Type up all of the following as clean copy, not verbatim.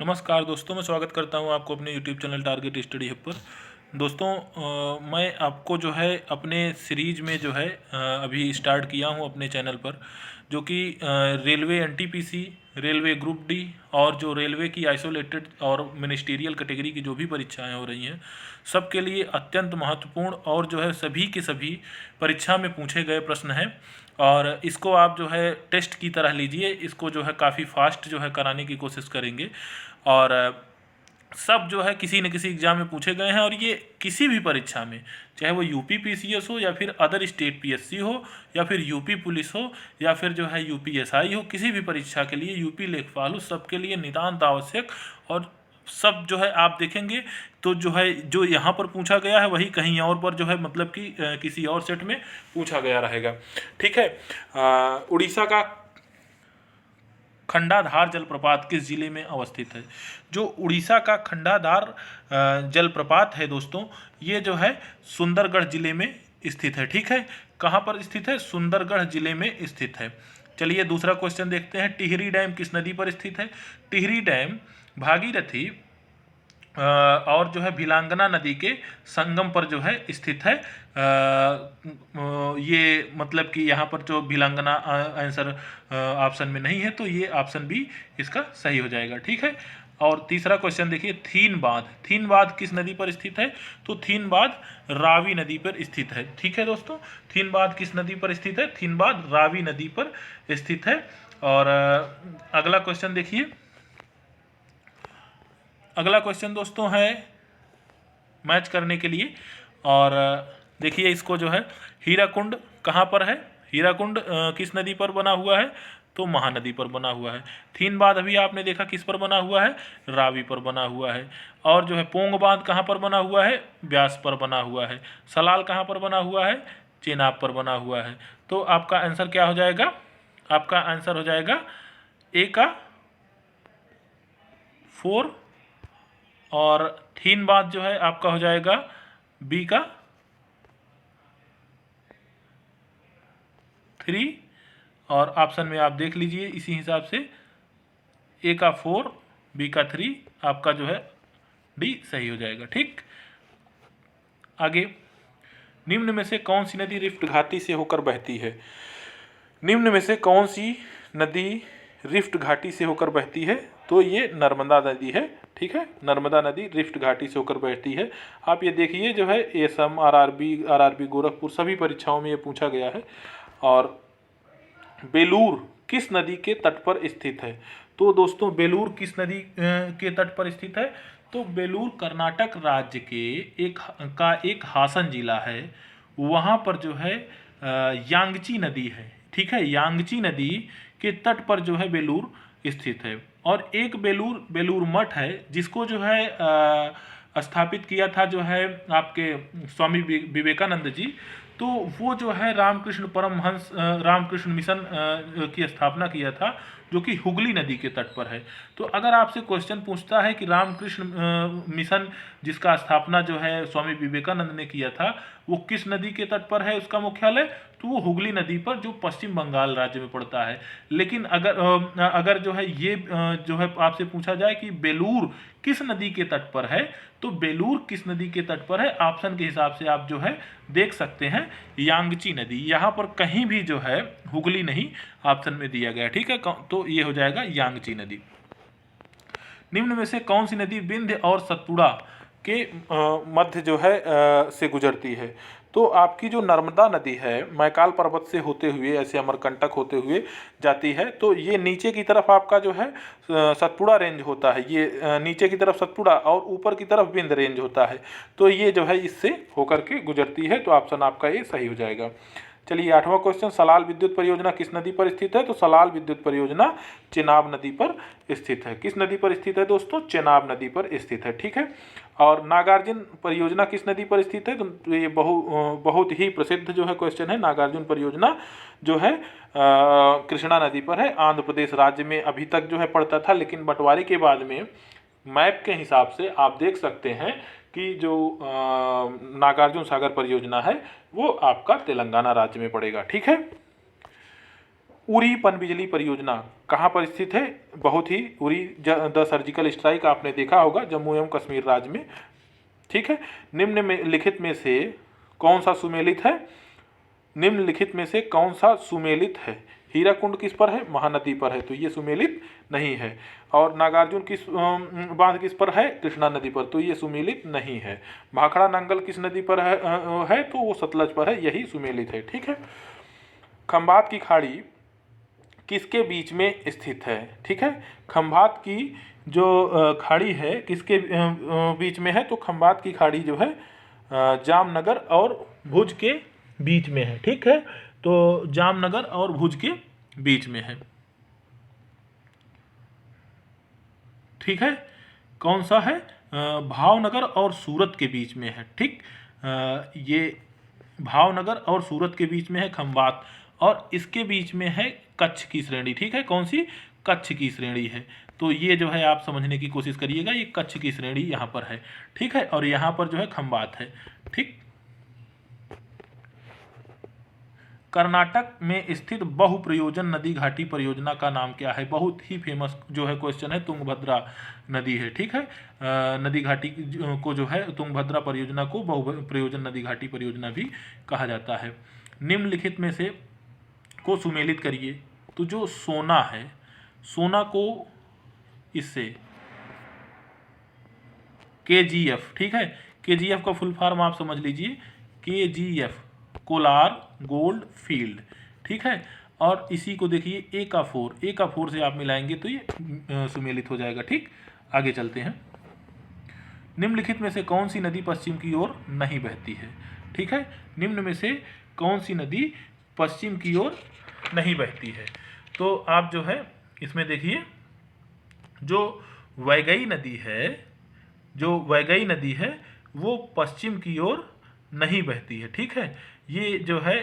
नमस्कार दोस्तों, मैं स्वागत करता हूं आपको अपने YouTube channel target study hub पर। दोस्तों, मैं आपको जो है अपने सीरीज में जो है अभी स्टार्ट किया हूं अपने चैनल पर, जो कि railway NTPC, railway group D और जो रेलवे की आइसोलेटेड और मिनिस्टीरियल कैटेगरी की जो भी परीक्षाएं हो रही हैं, सबके लिए अत्यंत महत्वपूर्ण और जो है सभी के सभी परीक्षा में पूछे गए प्रश्न हैं। और इसको आप जो है टेस्ट की तरह लीजिए, इसको जो है काफ़ी फास्ट जो है कराने की कोशिश करेंगे। और सब जो है किसी न किसी एग्जाम में पूछे गए हैं, और ये किसी भी परीक्षा में, चाहे वो यूपी पीसीएस हो या फिर अदर स्टेट पीएससी हो या फिर यूपी पुलिस हो या फिर जो है यूपीएसआई हो, किसी भी परीक्षा के लिए, यूपी लेखपाल हो, सबके लिए नितांत आवश्यक। और सब जो है आप देखेंगे तो जो है जो यहाँ पर पूछा गया है वही कहीं और पर जो है मतलब कि किसी और सेट में पूछा गया रहेगा। ठीक है। उड़ीसा का खंडाधार जलप्रपात किस जिले में अवस्थित है? जो उड़ीसा का खंडाधार जलप्रपात है दोस्तों, ये जो है सुंदरगढ़ जिले में स्थित है। ठीक है, कहाँ पर स्थित है? सुंदरगढ़ जिले में स्थित है। चलिए दूसरा क्वेश्चन देखते हैं। टिहरी डैम किस नदी पर स्थित है? टिहरी डैम भागीरथी और जो है भिलांगना नदी के संगम पर जो है स्थित है। ये मतलब कि यहाँ पर जो भिलांगना आंसर ऑप्शन में नहीं है, तो ये ऑप्शन बी इसका सही हो जाएगा। ठीक है। और तीसरा क्वेश्चन देखिए, थीन बांध, थीन बांध किस नदी पर स्थित है? तो थीन बांध रावी नदी पर स्थित है। ठीक है दोस्तों, थीन बांध किस नदी पर स्थित है? थीन बांध रावी नदी पर स्थित है। और अगला क्वेश्चन देखिए, अगला क्वेश्चन दोस्तों है मैच करने के लिए। और देखिए इसको जो है, हीराकुंड कहाँ पर है? हीराकुंड किस नदी पर बना हुआ है? तो महानदी पर बना हुआ है। थीन बांध अभी आपने देखा किस पर बना हुआ है? रावी पर बना हुआ है। और जो है पोंग बांध कहाँ पर बना हुआ है? ब्यास पर बना हुआ है। सलाल कहाँ पर बना हुआ है? चेनाब पर बना हुआ है। तो आपका आंसर क्या हो जाएगा? आपका आंसर हो जाएगा ए का 4, और थीन बांध जो है आपका हो जाएगा बी का 3। और ऑप्शन में आप देख लीजिए इसी हिसाब से, ए का 4, बी का 3, आपका जो है डी सही हो जाएगा। ठीक। आगे, निम्न में से कौन सी नदी रिफ्ट घाटी से होकर बहती है? निम्न में से कौन सी नदी रिफ्ट घाटी से होकर बहती है? तो ये नर्मदा नदी है। ठीक है, नर्मदा नदी रिफ्ट घाटी से होकर बहती है। आप ये देखिए जो है एसएम, आरआरबी गोरखपुर सभी परीक्षाओं में ये पूछा गया है। और बेलूर किस नदी के तट पर स्थित है? तो दोस्तों बेलूर किस नदी के तट पर स्थित है? तो बेलूर कर्नाटक राज्य के एक हासन जिला है। वहाँ पर जो है यांगची नदी है। ठीक है, यांगची नदी के तट पर जो है बेलूर स्थित है। और एक बेलूर मठ है, जिसको जो है स्थापित किया था जो है आपके स्वामी विवेकानंद जी। तो वो जो है रामकृष्ण परमहंस रामकृष्ण मिशन की स्थापना किया था, जो कि हुगली नदी के तट पर है। तो अगर आपसे क्वेश्चन पूछता है कि रामकृष्ण मिशन जिसका स्थापना जो है स्वामी विवेकानंद ने किया था, वो किस नदी के तट पर है उसका मुख्यालय? तो वो हुगली नदी पर, जो पश्चिम बंगाल राज्य में पड़ता है। लेकिन अगर जो है ये जो है आपसे पूछा जाए कि बेलूर किस नदी के तट पर है, तो बेलूर किस नदी के तट पर है, ऑप्शन के हिसाब से आप जो है देख सकते हैं यांगची नदी। यहाँ पर कहीं भी जो है हुगली नहीं ऑप्शन में दिया गया। ठीक है, तो ये हो जाएगा यांगची नदी। निम्न में से कौन सी नदी विंध्य और सतपुड़ा के मध्य जो है से गुजरती है? तो आपकी जो नर्मदा नदी है मैकाल पर्वत से होते हुए ऐसे अमरकंटक होते हुए जाती है। तो ये नीचे की तरफ आपका जो है सतपुड़ा रेंज होता है, ये नीचे की तरफ सतपुड़ा और ऊपर की तरफ विंध्य रेंज होता है। तो ये जो है इससे होकर के गुजरती है। तो ऑप्शन आपका ये सही हो जाएगा। चलिए 8वां क्वेश्चन, सलाल विद्युत परियोजना किस नदी पर स्थित है? तो सलाल विद्युत परियोजना चेनाब नदी पर स्थित है। किस नदी पर स्थित है दोस्तों? चेनाब नदी पर स्थित है। ठीक है। और नागार्जुन परियोजना किस नदी पर स्थित है? तो ये बहुत ही प्रसिद्ध जो है क्वेश्चन है। नागार्जुन परियोजना जो है कृष्णा नदी पर है, आंध्र प्रदेश राज्य में अभी तक जो है पड़ता था, लेकिन बंटवारे के बाद में मैप के हिसाब से आप देख सकते हैं कि जो नागार्जुन सागर परियोजना है वो आपका तेलंगाना राज्य में पड़ेगा। ठीक है। उरी पनबिजली परियोजना कहाँ पर स्थित है? बहुत ही उरी द सर्जिकल स्ट्राइक आपने देखा होगा जम्मू एवं कश्मीर राज्य में, ठीक है। निम्न में लिखित में से कौन सा सुमेलित है? निम्नलिखित में से कौन सा सुमेलित है? हीराकुंड किस पर है? महानदी पर है, तो ये सुमेलित नहीं है। और नागार्जुन किस बांध किस पर है? कृष्णा नदी पर, तो ये सुमेलित नहीं है। भाखड़ा नंगल किस नदी पर है? तो वो सतलज पर है, यही सुमेलित है, ठीक है। खंभात की खाड़ी किसके बीच में स्थित है? ठीक है, खंभात की जो खाड़ी है किसके बीच में है? तो खंभात की खाड़ी जो है जामनगर और भुज के बीच में है, ठीक है। तो जामनगर और भुज के बीच में है, ठीक है। कौन सा है? भावनगर और सूरत के बीच में है, ठीक। ये भावनगर और सूरत के बीच में है खंभात, और इसके बीच में है कच्छ की श्रेणी, ठीक है। कौन सी? कच्छ की श्रेणी है। तो ये जो है आप समझने की कोशिश करिएगा, ये कच्छ की श्रेणी यहाँ पर है, ठीक है। और यहाँ पर जो है खंभात है, ठीक। कर्नाटक में स्थित बहुप्रयोजन नदी घाटी परियोजना का नाम क्या है? बहुत ही फेमस जो है क्वेश्चन है, तुंगभद्रा नदी है, ठीक है। नदी घाटी को जो है तुंगभद्रा परियोजना को बहुप्रयोजन नदी घाटी परियोजना भी कहा जाता है। निम्नलिखित में से को सुमेलित करिए। तो जो सोना है, सोना को इससे KGF, ठीक है। KGF का फुल फॉर्म आप समझ लीजिए, KGF कोलार गोल्ड फील्ड, ठीक है। और इसी को देखिए A का 4 से आप मिलाएंगे तो ये सुमेलित हो जाएगा, ठीक। आगे चलते हैं। निम्नलिखित में से कौन सी नदी पश्चिम की ओर नहीं बहती है? ठीक है, निम्न में से कौन सी नदी पश्चिम की ओर नहीं बहती है? तो आप जो है इसमें देखिए, जो वैगई नदी है वो पश्चिम की ओर नहीं बहती है, ठीक है। ये जो है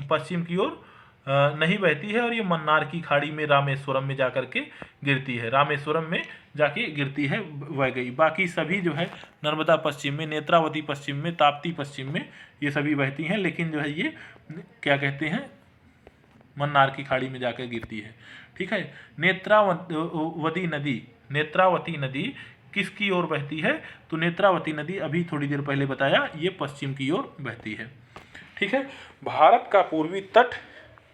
पश्चिम की ओर नहीं बहती है, और ये मन्नार की खाड़ी में रामेश्वरम में जाकर के गिरती है, रामेश्वरम में जाके गिरती है वैगई। बाकी सभी जो है नर्मदा पश्चिम में, नेत्रावती पश्चिम में, ताप्ती पश्चिम में, ये सभी बहती हैं, लेकिन जो है ये क्या कहते हैं, मन्नार की खाड़ी में जाकर गिरती है, ठीक है। नेत्रावती नदी किसकी ओर बहती है? तो नेत्रावती नदी अभी थोड़ी देर पहले बताया, ये पश्चिम की ओर बहती है, ठीक है। भारत का पूर्वी तट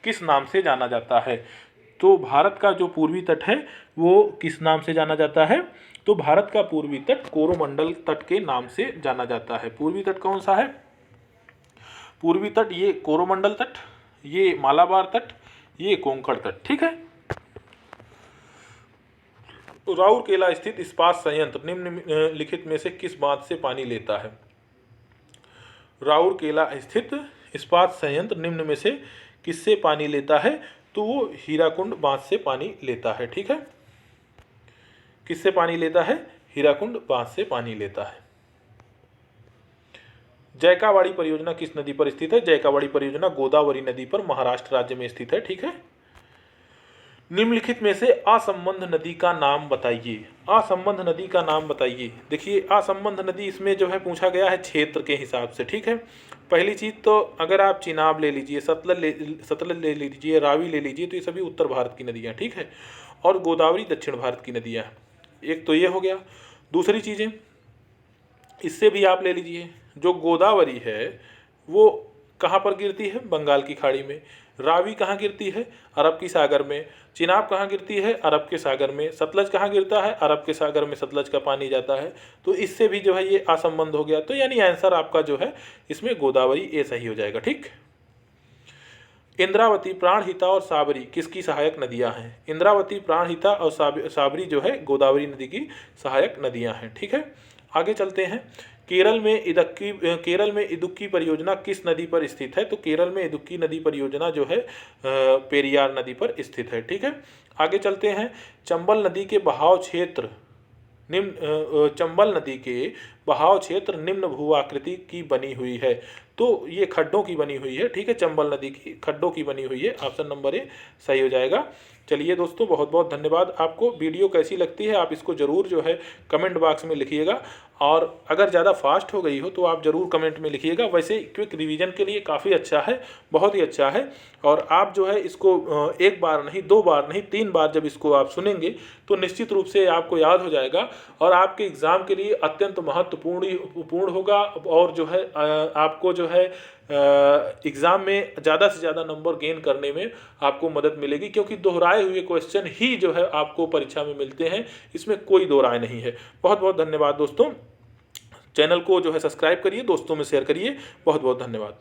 किस नाम से जाना जाता है? तो भारत का जो पूर्वी तट है वो किस नाम से जाना जाता है? तो भारत का पूर्वी तट कोरोमंडल तट के नाम से जाना जाता है। पूर्वी तट कौन सा है? पूर्वी तट ये कोरोमंडल तट, ये मालाबार तट, ये कोंकण तट, ठीक है। राउरकेला स्थित इस्पात संयंत्र निम्नलिखित में से किस बांध से पानी लेता है? राउरकेला स्थित इस्पात संयंत्र निम्न में से किससे पानी लेता है? तो वो हीराकुंड बांध से पानी लेता है, ठीक है। किससे पानी लेता है? हीराकुंड बांध से पानी लेता है। जयकावाड़ी परियोजना किस नदी पर स्थित है? जयकावाड़ी परियोजना गोदावरी नदी पर महाराष्ट्र राज्य में स्थित है, ठीक है। निम्नलिखित में से असंबद्ध नदी का नाम बताइए। असंबद्ध नदी का नाम बताइए। देखिए, असंबद्ध नदी इसमें जो है पूछा गया है क्षेत्र के हिसाब से, ठीक है। पहली चीज़ तो अगर आप चिनाब ले लीजिए, सतलज ले लीजिए, रावी ले लीजिए, तो ये सभी उत्तर भारत की नदियाँ, ठीक है। और गोदावरी दक्षिण भारत की नदियाँ। एक तो ये हो गया। दूसरी चीज़ें इससे भी आप ले लीजिए, जो गोदावरी है वो कहाँ पर गिरती है? बंगाल की खाड़ी में। रावी कहाँ गिरती है? अरब की सागर में। चिनाब कहाँ गिरती है? अरब के सागर में। सतलज कहाँ गिरता है? अरब के सागर में सतलज का पानी जाता है। तो इससे भी जो है ये असंबद्ध हो गया। तो यानी आंसर आपका जो है इसमें गोदावरी ए सही हो जाएगा, ठीक। इंद्रावती, प्राणहिता और साबरी किसकी सहायक नदियां हैं? इंद्रावती, प्राणहिता और साबरी जो है गोदावरी नदी की सहायक नदियां हैं, ठीक है। आगे चलते हैं। केरल में इदुक्की परियोजना किस नदी पर स्थित है? तो केरल में इदुक्की नदी परियोजना जो है पेरियार नदी पर स्थित है, ठीक है। आगे चलते हैं। चंबल नदी के बहाव क्षेत्र बहाव क्षेत्र निम्न भू आकृति की बनी हुई है। तो ये खड्डों की बनी हुई है, ठीक है, चंबल नदी की खड्डों की बनी हुई है। ऑप्शन नंबर ए सही हो जाएगा। चलिए दोस्तों, बहुत बहुत धन्यवाद। आपको वीडियो कैसी लगती है आप इसको ज़रूर जो है कमेंट बॉक्स में लिखिएगा, और अगर ज़्यादा फास्ट हो गई हो तो आप ज़रूर कमेंट में लिखिएगा। वैसे क्विक रिवीजन के लिए काफ़ी अच्छा है, बहुत ही अच्छा है। और आप जो है इसको एक बार नहीं, 2 बार नहीं, 3 बार जब इसको आप सुनेंगे तो निश्चित रूप से आपको याद हो जाएगा और आपके एग्ज़ाम के लिए अत्यंत महत्वपूर्ण होगा। और जो है आपको जो है एग्ज़ाम में ज़्यादा से ज़्यादा नंबर गेन करने में आपको मदद मिलेगी, क्योंकि दोहराए हुए क्वेश्चन ही जो है आपको परीक्षा में मिलते हैं, इसमें कोई दो राय नहीं है। बहुत बहुत धन्यवाद दोस्तों। चैनल को जो है सब्सक्राइब करिए, दोस्तों में शेयर करिए। बहुत बहुत धन्यवाद।